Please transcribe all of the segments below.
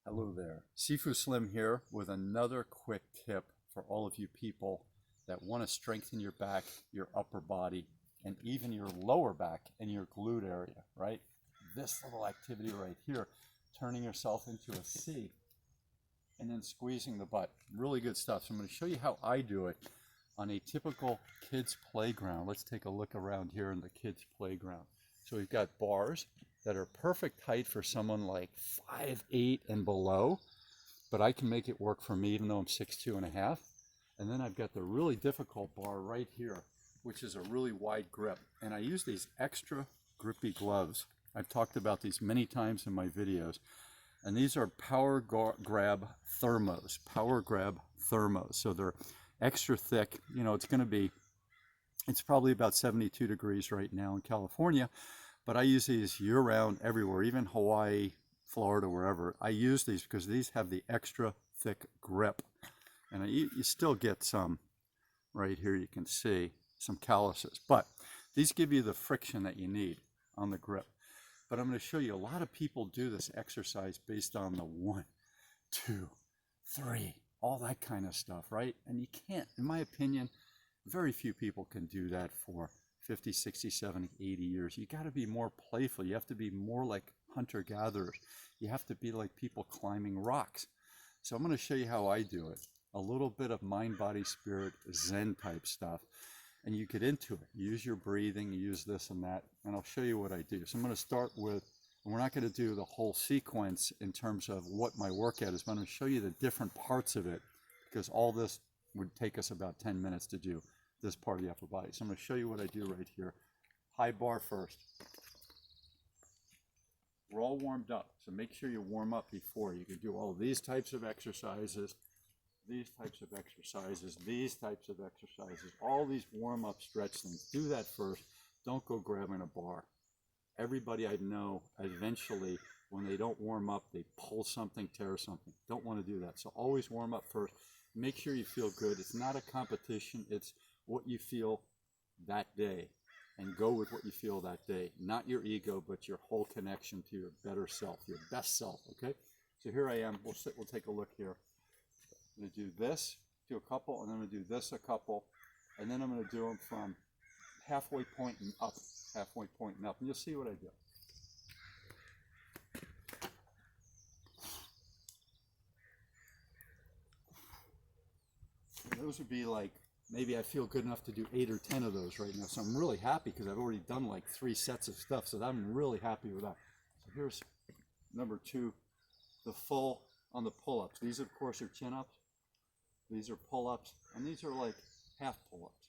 Hello there, Sifu Slim here with another quick tip for all of you people that want to strengthen your back, your upper body, and even your lower back and your glute area, right? This little activity right here, turning yourself into a C and then squeezing the butt. Really good stuff. So I'm going to show you how I do it on a typical kids playground. Let's take a look around here in the kids playground. So we've got bars that are perfect height for someone like 5'8" and below, but I can make it work for me even though I'm 6'2½". And then I've got the really difficult bar right here, which is a really wide grip. And I use these extra grippy gloves. I've talked about these many times in my videos. And these are Power Grab Thermos. So they're extra thick. You know, it's probably about 72 degrees right now in California. But I use these year-round everywhere, even Hawaii, Florida, wherever. I use these because these have the extra thick grip. And you still get some, right here you can see, some calluses. But these give you the friction that you need on the grip. But I'm going to show you, a lot of people do this exercise based on the 1, 2, 3, all that kind of stuff, right? And you can't, in my opinion, very few people can do that for 50, 60, 70, 80 years. You got to be more playful. You have to be more like hunter-gatherers. You have to be like people climbing rocks. So I'm going to show you how I do it. A little bit of mind, body, spirit, Zen type stuff. And you get into it. Use your breathing, use this and that, and I'll show you what I do. So I'm going to start with, and we're not going to do the whole sequence in terms of what my workout is, but I'm going to show you the different parts of it, because all this would take us about 10 minutes to do this part of the upper body. So I'm going to show you what I do right here. High bar first. We're all warmed up, so make sure you warm up before. You can do all of these types of exercises, these types of exercises, these types of exercises, all these warm-up stretch things. Do that first. Don't go grabbing a bar. Everybody I know, eventually, when they don't warm up, they pull something, tear something. Don't want to do that. So always warm up first. Make sure you feel good. It's not a competition. It's what you feel that day, and go with what you feel that day. Not your ego, but your whole connection to your better self, your best self, okay? So here I am. We'll take a look here. I'm going to do this, do a couple, and then I'm going to do this a couple, and then I'm going to do them from halfway point and up, and you'll see what I do. And those would be like, maybe I feel good enough to do 8 or 10 of those right now, so I'm really happy because I've already done like 3 sets of stuff, so I'm really happy with that. So here's number 2, the full on the pull-ups. These, of course, are chin-ups. These are pull-ups, and these are like half pull-ups.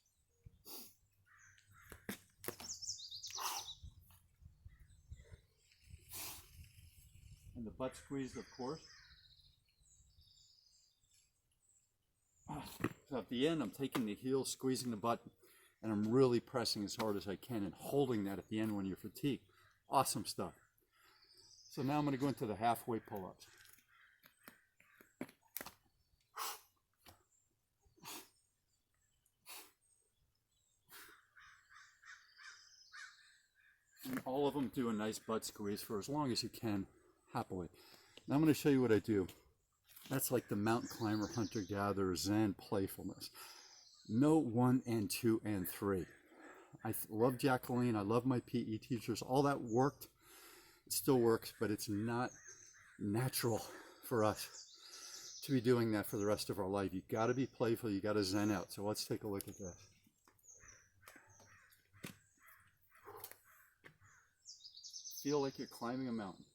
And the butt squeeze, of course. So at the end, I'm taking the heels, squeezing the butt, and I'm really pressing as hard as I can and holding that at the end when you're fatigued. Awesome stuff. So now I'm going to go into the halfway pull-ups. And all of them do a nice butt squeeze for as long as you can, happily. Now I'm going to show you what I do. That's like the mountain climber, hunter-gatherer, Zen playfulness. No 1 and 2 and 3. I love Jacqueline. I love my PE teachers. All that worked. It still works, but it's not natural for us to be doing that for the rest of our life. You got to be playful. You got to Zen out. So let's take a look at this. Feel like you're climbing a mountain.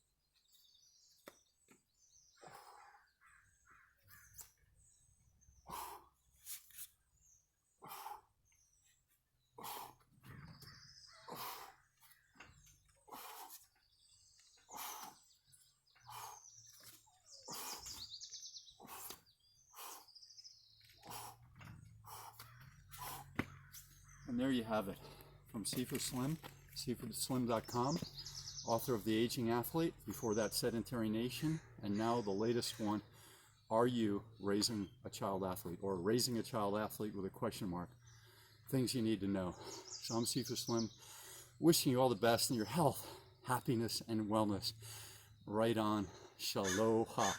And there you have it, from Sifu Slim, SifuSlim.com, author of The Aging Athlete, before that Sedentary Nation, and now the latest one, Are You Raising a Child Athlete, or Raising a Child Athlete with a question mark. Things you need to know. So I'm Sifu Slim, wishing you all the best in your health, happiness, and wellness. Right on. Aloha.